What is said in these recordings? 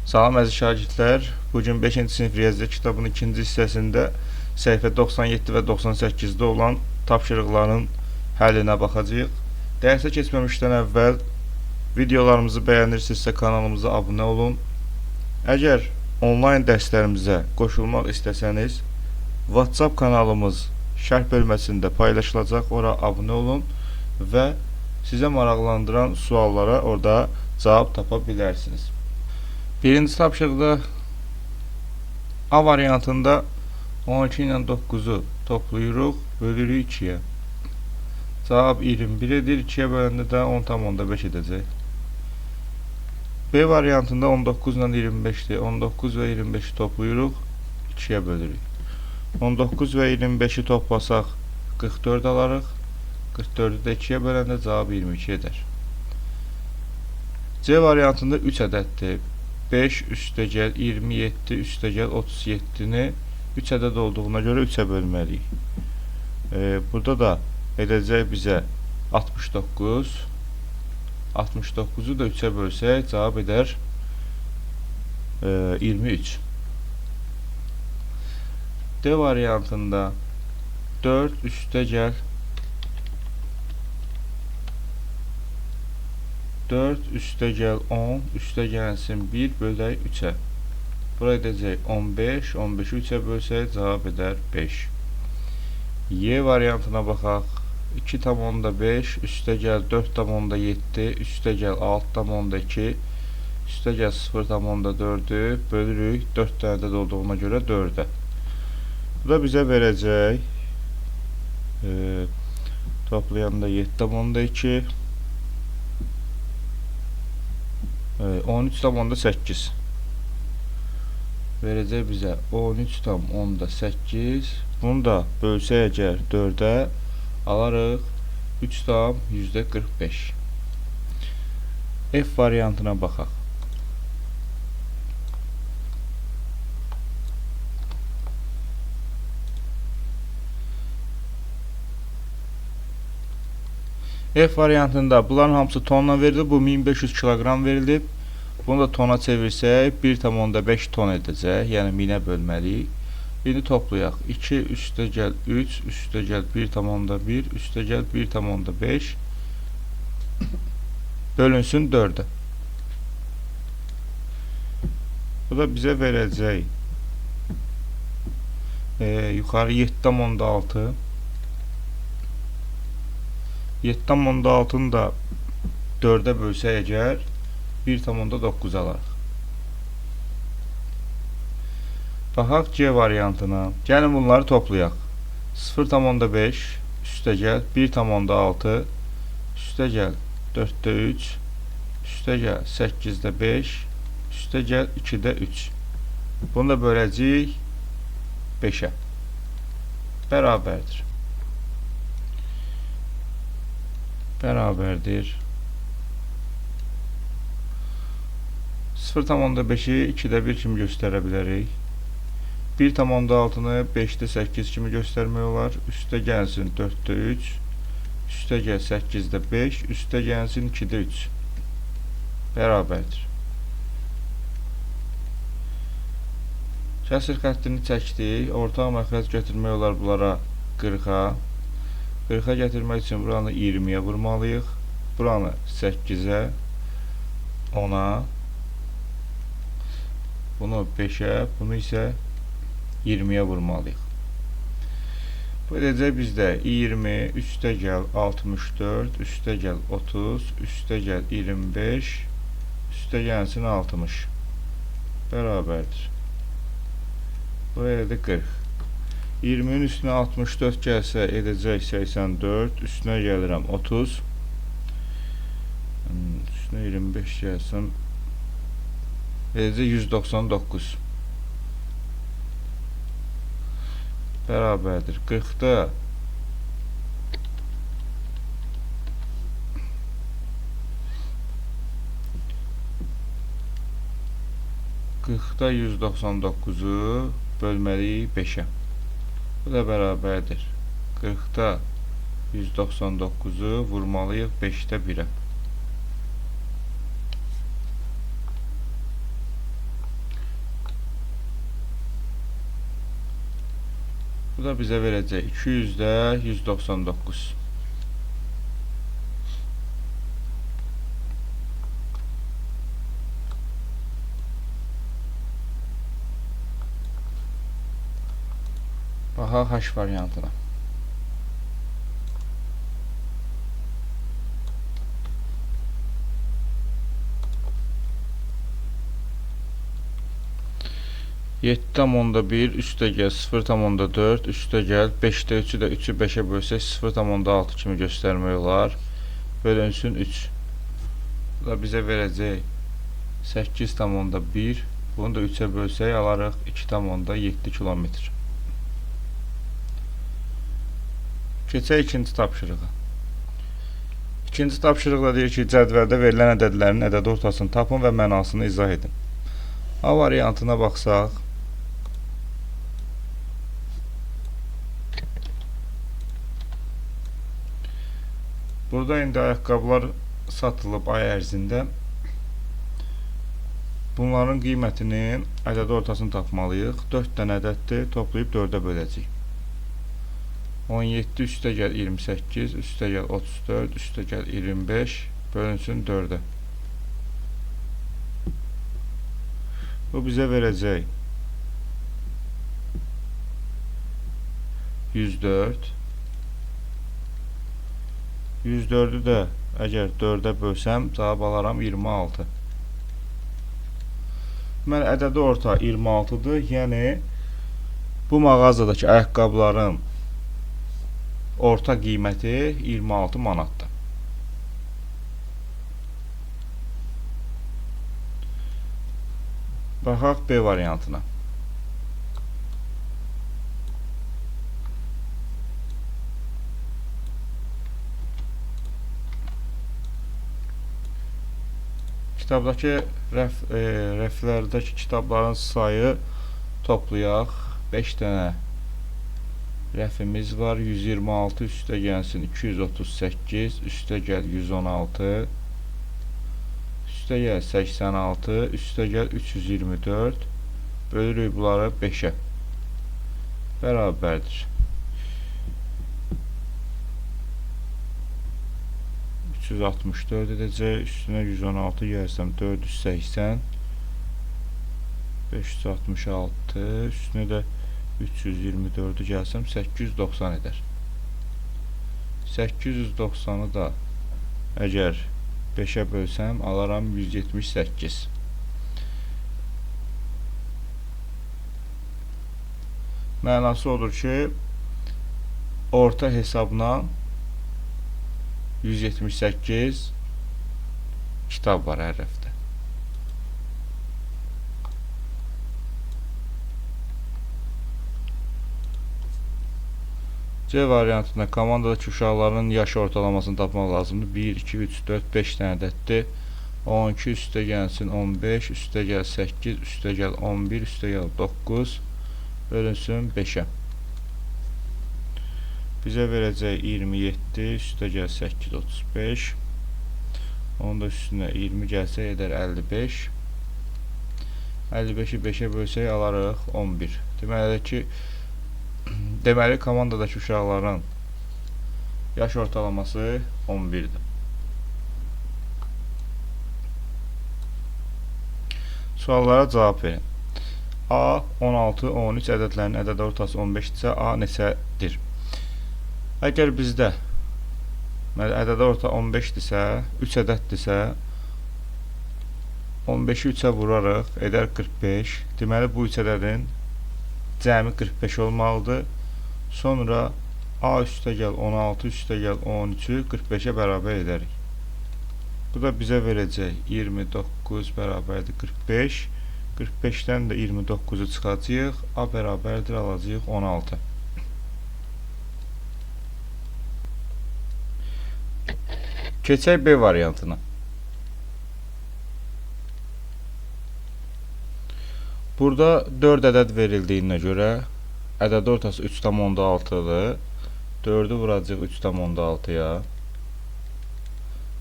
Salam əziz şagirdlər, bugün 5-ci sinif riyaziyyat kitabının ikinci hissəsində səhifə 97 və 98-də olan tapşırıqların həllinə baxacağıq. Dərsə keçməmişdən əvvəl videolarımızı bəyənirsinizsə kanalımıza abunə olun. Əgər onlayn dərslərimizə qoşulmaq istəsəniz, WhatsApp kanalımız şərh bölməsində paylaşılacaq, ora abunə olun və sizə maraqlandıran suallara orada cavab tapa bilərsiniz. Birinci tapşırıqda A variantında 12 ilə 9-u toplayırıq, bölürük 2-yə. Cavab 21 edir, 2-yə böləndə də 10,5 edəcək. B variantında 19 ilə 25-dir, 19 və 25-i toplayırıq, 2-yə bölürük. 19 və 25-i toplasaq 44 alarıq, 44-ü də 2-yə böləndə cavab 22 edər. C variantında 3 ədəddir. 5 üstəgəl 27 üstəgəl 37-ni 3 ədəd olduğuna görə 3-ə bölməliyik. Burada da edəcək bizə 69. 69-u da 3-ə bölsək cavab edər 23. D variantında 4 üstəgəl 4 üstəgəl 10 üstəgəlsin 1 bölək 3-ə. Bura edəcək 15, 15-i 3-ə bölsək cavab edər 5. Y variantına baxaq. 2,5 üstəgəl 4,7 üstəgəl 6,2 üstəgəl 0,4-ü bölürük 4 dənə ədəd olduğuna görə 4-ə. Bu da bizə verəcək toplayanda 7,2 13,8 verəcək bizə 13,8. Bunu da bölsək əgər 4-ə alarıq 3,45. F variantına baxaq. F variantında bunların hamısı tonla verilib, bu 1500 kilogram verilib. Bunu da tona çevirsək 1,5 ton edəcək, yəni 1000-ə bölməliyik. İndi toplayaq. 2 üstəgəl 3 üstəgəl 1,1 üstəgəl 1,5 bölünsün 4-ə. Bu da bizə verəcək yuxarı 7,6. 7,6-nı da 4-ə bölsək əgər 1,9 alarıq. Baxaq C variantına. Gəlin bunları toplayaq. 0,5 üstəgəl 1,6 üstəgəl 4-də 3 üstəgəl 8-də 5 üstəgəl 2-də 3. Bunu da böləcəyik 5-ə. Bərabərdir. Bərabərdir. 0,5-i 2-də 1 kimi göstərə bilərik. 1,6-nı 5-də 8 kimi göstərmək olar. Üstə gəlsin 4-də 3, üstə gəl 8-də 5, üstə gəlsin 2-də 3. Bərabərdir. Kəsir xəttini çəkdik. Ortaq məxrəc götürmək olar bunlara 40-a. 40-a gətirmək üçün buranı 20-yə vurmalıyıq. Buranı 8-ə, 10-a, bunu 5-ə, bunu isə 20-yə vurmalıyıq. Bu edəcək bizdə 20 üstəgəl 64 üstəgəl 30 üstəgəl 25 üstəgəlsin 60 bərabərdir. Bu edəcək 40. 20-nin üstünə 64 gəlsə edəcək 84, üstünə gəlirəm 30, üstünə 25 gəlsəm edəcək 199. Bərabərdir. 40-da 199-u bölməliyik 5-ə. Bu da bərabərdir. 40-da 199-u vurmalıyıq 5-də 1-ə. Bu da bizə verəcək 200-də 199. Baxaq H variantına. Yeddi tam onda 1 üstə gəl 0 tam onda 4 üstə gəl 5-də 3-ü də 3-ü 5-ə bölsək 0 tam onda 6 kimi göstərmək olar. Bölünsün 3. Bu da bizə verəcək 8 tam onda 1. Bunu da 3-ə bölsək alarıq 2 tam onda 7 kilometr. Keçək ikinci tapşırığa. İkinci tapşırıqda deyir ki, cədvəldə verilən ədədlərin ədəd ortasını tapın və mənasını izah edin. A variantına baxsaq, burada indi ayaqqabılar satılıb ay ərzində. Bunların qiymətinin ədəd ortasını tapmalıyıq. 4 dənə ədəddir, toplayıb 4-ə böləcəyik. 17 üstə gəl 28, üstə gəl 34, üstə gəl 25, bölünsün 4-ə. Bu bizə verəcək 104. 104-ü də əgər 4-ə bölsəm, cavab alaram 26. Deməli, ədədi orta 26-dır. Yəni, bu mağazadakı ayaqqabıların orta qiyməti 26 manatdır. Baxaq B variantına. Kitabdakı rəflərdəki kitabların sayı toplayaq. 5 dənə rəfimiz var. 126 üstə gəlsin 238, üstə gəl 116, üstə gəl 86, üstə gəl 324, bölürük bunları 5-ə. Bərabərdir. 364 edəcək, üstünə 116 gəlsəm 480, 566, üstünə də 324-ü gəlsəm 890 edər. 890-ı da əgər 5-ə bölsəm alaram 178. Mənası odur ki, orta hesabla 178 kitab var hər rəfdə. C variantında komandadakı uşaqların yaş ortalamasını tapmaq lazımdır. 1, 2, 3, 4, 5 dənə ədəddir. 12 üstə gəlsin 15, üstə gəl 8, üstə gəl 11, üstə gəl 9, bölünsün 5-ə. Bizə verəcək 27, üstə gəl 8, 35, onda üstünə 20 gəlsə edər 55. 55-i 5-ə bölsək alarıq 11. Deməli, komandadakı uşaqların yaş ortalaması 11-dir. Suallara cavab verin. A 16, 13 ədədlərinin ədəd ortası 15-dirsə, A neçədir? Əgər bizdə ədəd orta 15-dirsə, 3 ədəddirsə, 15-i 3-ə vurarıq, edər 45. Deməli, bu 3 ədədin cəmi 45 olmalıdır. Sonra A üstə gəl 16, üstə gəl 13-ü 45-ə bərabər edərik. Bu da bizə verəcək 29 bərabərdir 45. 45-dən də 29-u çıxacaq. A bərabərdir, alacaq 16. Keçək B variantına. Burada 4 ədəd verildiyinə görə ədəd ortası 3,6-dır. 4-ü vuracaq 3,6-ya.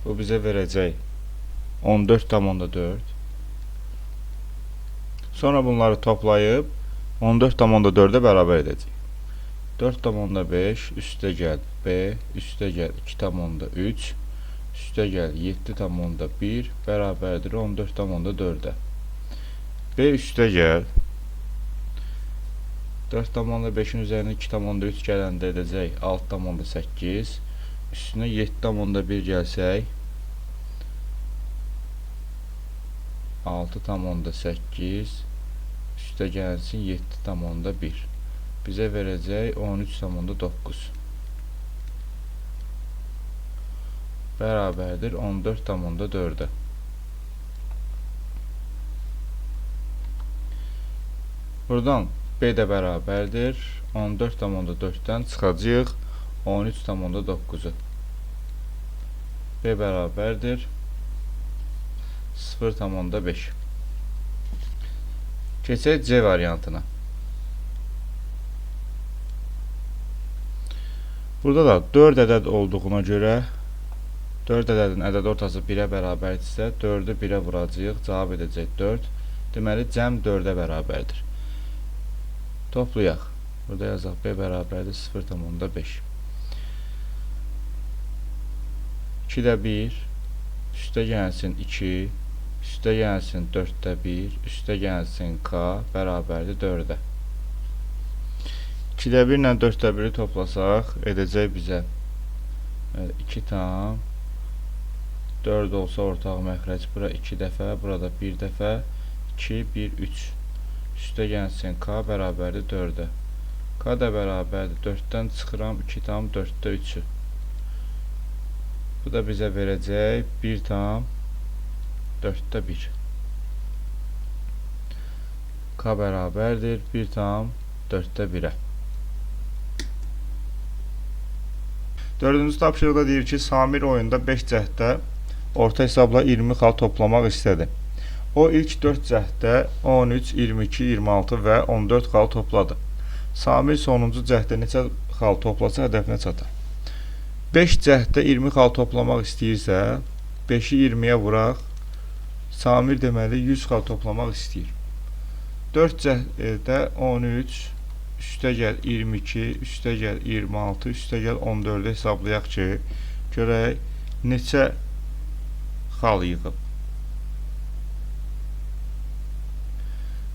Bu bizə verəcək 14,4. Sonra bunları toplayıb 14,4-ə bərabər edəcək. 4,5 üstəgəl B üstəgəl 2,3 üstəgəl 7,1 bərabərdir 14,4-ə. B üstəgəl 4,5-in üzərinə 2,3 gələndə edəcək 6,8 üstünə 7,1 gəlsək 6,8 üstə gəlsin 7,1 bizə verəcək 13,9 bərabərdir 14,4-ə. Buradan B də bərabərdir 14,4-dən çıxacaq 13,9-u. B bərabərdir 0,5. Keçək C variantına. Burada da 4 ədəd olduğuna görə 4 ədədin ədəd ortası 1-ə bərabərdirsə 4-ü 1-ə vuracaq, cavab edəcək 4. Deməli cəm 4-ə bərabərdir. Toplayaq. Burada yazaq B bərabərdir 0,5. 2-də 1 üstə gəlsin 2 üstə gəlsin 4-də 1 üstə gəlsin K bərabərdir 4-ə. 2-də 1 ilə 4-də 1-i toplasaq edəcək bizə 2 tam 4 olsa ortaq məxrəc bura 2 dəfə, burada 1 dəfə 2, 1, 3 üstə gəlsin K bərabərdir 4-ə. K da bərabərdir 4-dən çıxıram 2 tam 4-də 3-ü. Bu da bizə verəcək 1 tam 4-də 1. K bərabərdir 1 tam 4-də 1-ə. Dördüncü tapşırıqda deyir ki, Samir oyunda 5 cəhddə orta hesabla 20 xal toplamaq istədi. O ilk 4 cəhddə 13, 22, 26 və 14 xal topladı. Samir sonuncu cəhddə neçə xal toplasa hədəfinə çatar. 5 cəhddə 20 xal toplamaq istəyirsə, 5-i 20-yə vuraq. Samir deməli 100 xal toplamaq istəyir. 4 cəhddə 13, üstəgəl 22, üstəgəl 26, üstəgəl 14-ü hesablayaq ki, görək neçə xal yığıb.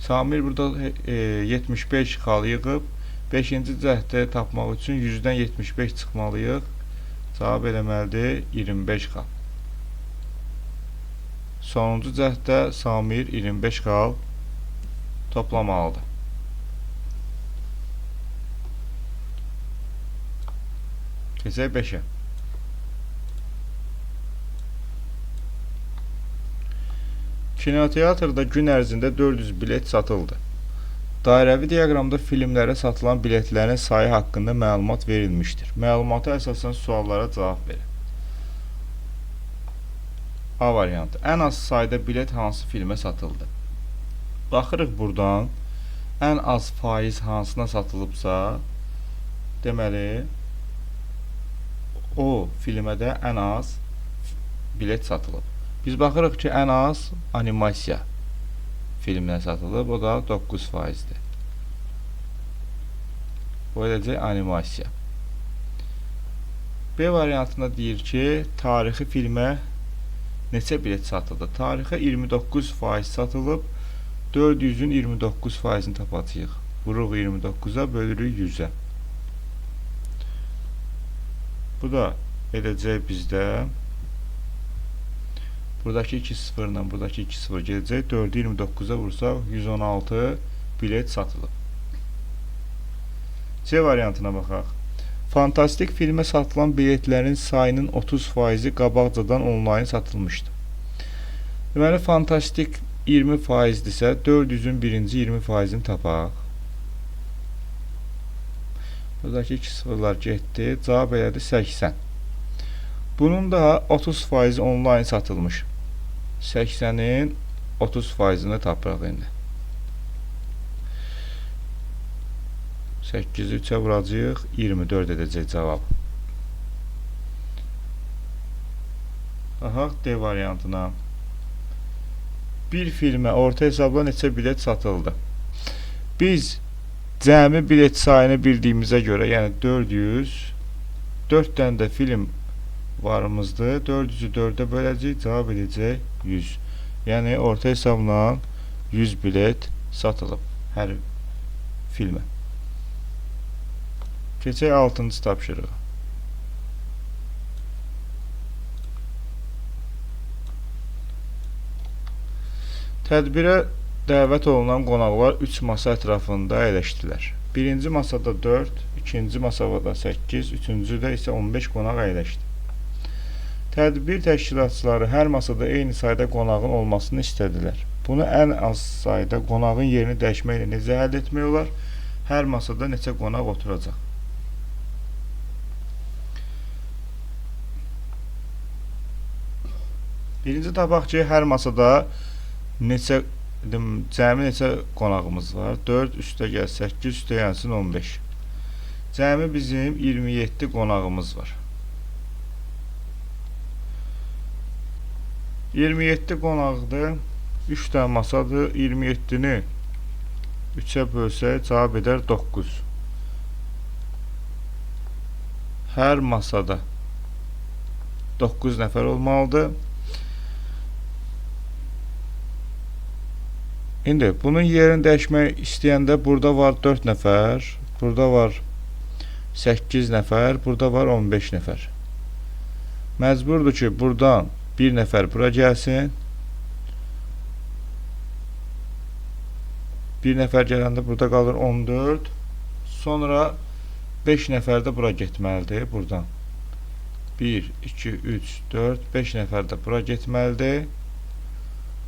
Samir burada 75 xal yığıb. 5-ci cəhdə tapmaq üçün 100-dən 75 çıxmalıyıq. Cavab eləməlidir 25 xal. Sonuncu cəhdə Samir 25 xal toplamalıdır. Keçək 5-ə. Kinoteatrda gün ərzində 400 bilet satıldı. Dairəvi diaqramda filmlərə satılan biletlərin sayı haqqında məlumat verilmişdir. Məlumata əsasən suallara cavab verin. A variantı. Ən az sayda bilet hansı filmə satıldı? Baxırıq buradan. Ən az faiz hansına satılıbsa, deməli, o filmə də ən az bilet satılıb. Biz baxırıq ki, ən az animasiya filminə satılıb, o da 9%-dir. Bu edəcək animasiya. B variantında deyir ki, tarixi filmə neçə bilet satıldı? Tarixə 29% satılıb, 400-ün 29%-ni tapacağıq. Vuruq 29-a, bölürük 100-ə. Bu da edəcək bizdə buradakı 2-0 ilə buradakı 2-0 gedəcək. 4-ü 29-a vursaq 116 bilet satılıb. C variantına baxaq. Fantastik filmə satılan biletlərin sayının 30%-i qabaqcadan onlayn satılmışdı. Deməli, fantastik 20%-dirsə, 400-ün birinci 20%-ni tapaq. Buradakı 2-0'lar getdi. Cavab elədi 80. Bunun da 30% onlayn satılmış. 80'in 30%'ni tapırıq indi. 8'i 3'ə vuracaq, 24 edəcək cavab. Baxaq D variantına. Bir filmə orta hesabla neçə bilet satıldı? Biz Cəmi bilet sayını bildiyimizə görə, yəni 400, 4 dənə də film varımızdır. 400-ü 4-ə böləcəyik, cavab edəcək 100. Yəni orta hesabla 100 bilet satılıb hər filmə. Keçək 6-cı tapşırığa. Tədbirə dəvət olunan qonaqlar 3 masa ətrafında əyləşdilər. Birinci masada 4, ikinci masada 8, üçüncüdə isə 15 qonaq əyləşdi. Tədbir təşkilatçıları hər masada eyni sayda qonağın olmasını istədilər. Bunu ən az sayda qonağın yerini dəyişməklə necə əldə etmək olar? Hər masada neçə qonaq oturacaq? Birinci tapaq ki, hər masada cəmi neçə qonağımız var? 4 üstə gəl 8 üstə gəlsin 15. Cəmi bizim 27 qonağımız var. 27 qonaqdır. 3 dənə masadır. 27-ni 3-ə bölsək cavab edər 9. Hər masada 9 nəfər olmalıdır. İndi bunun yerini dəyişmək istəyəndə burada var 4 nəfər, burada var 8 nəfər, burada var 15 nəfər. Məcburdur ki, buradan 1 nəfər bura gəlsin. 1 nəfər gələndə burada qalır 14. Sonra 5 nəfər də bura getməlidir, buradan. 1, 2, 3, 4, 5 nəfər də bura getməlidir.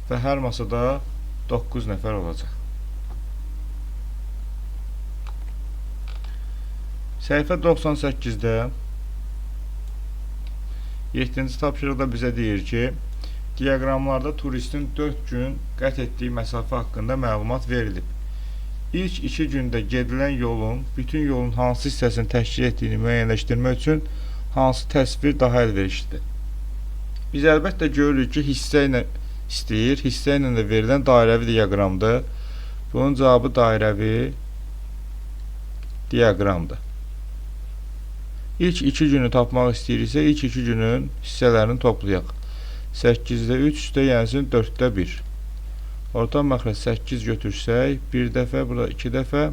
Və hər masada 9 nəfər olacaq. Səhifə 98-də 7-ci tapşırıqda bizə deyir ki, diaqramlarda turistin 4 gün qət etdiyi məsafə haqqında məlumat verilib. İlk 2 gündə gedilən yolun bütün yolun hansı hissəsini təşkil etdiyini müəyyənləşdirmək üçün hansı təsvir daha əlverişlidir? Biz əlbəttə görürük ki, hissə ilə istəyir. Hissə ilə də verilən dairəvi diaqramdır. Bunun cavabı dairəvi diaqramdır. İlk 2 günü tapmaq istəyiriksə, ilk 2 günün hissələrini toplayaq. 8-də 3 üstə gəlsin 4-də 1. Orta məxrəc 8 götürsək, 1 dəfə, burada 2 dəfə,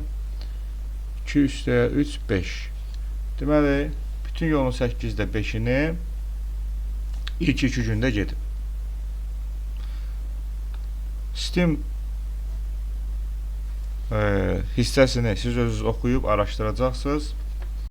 2 üstə 3, 5. Deməli, bütün yolun 8-də 5-ini ilk 2 gündə gedib. Sistem hissəsini siz özünüz oxuyub araşdıracaqsınız.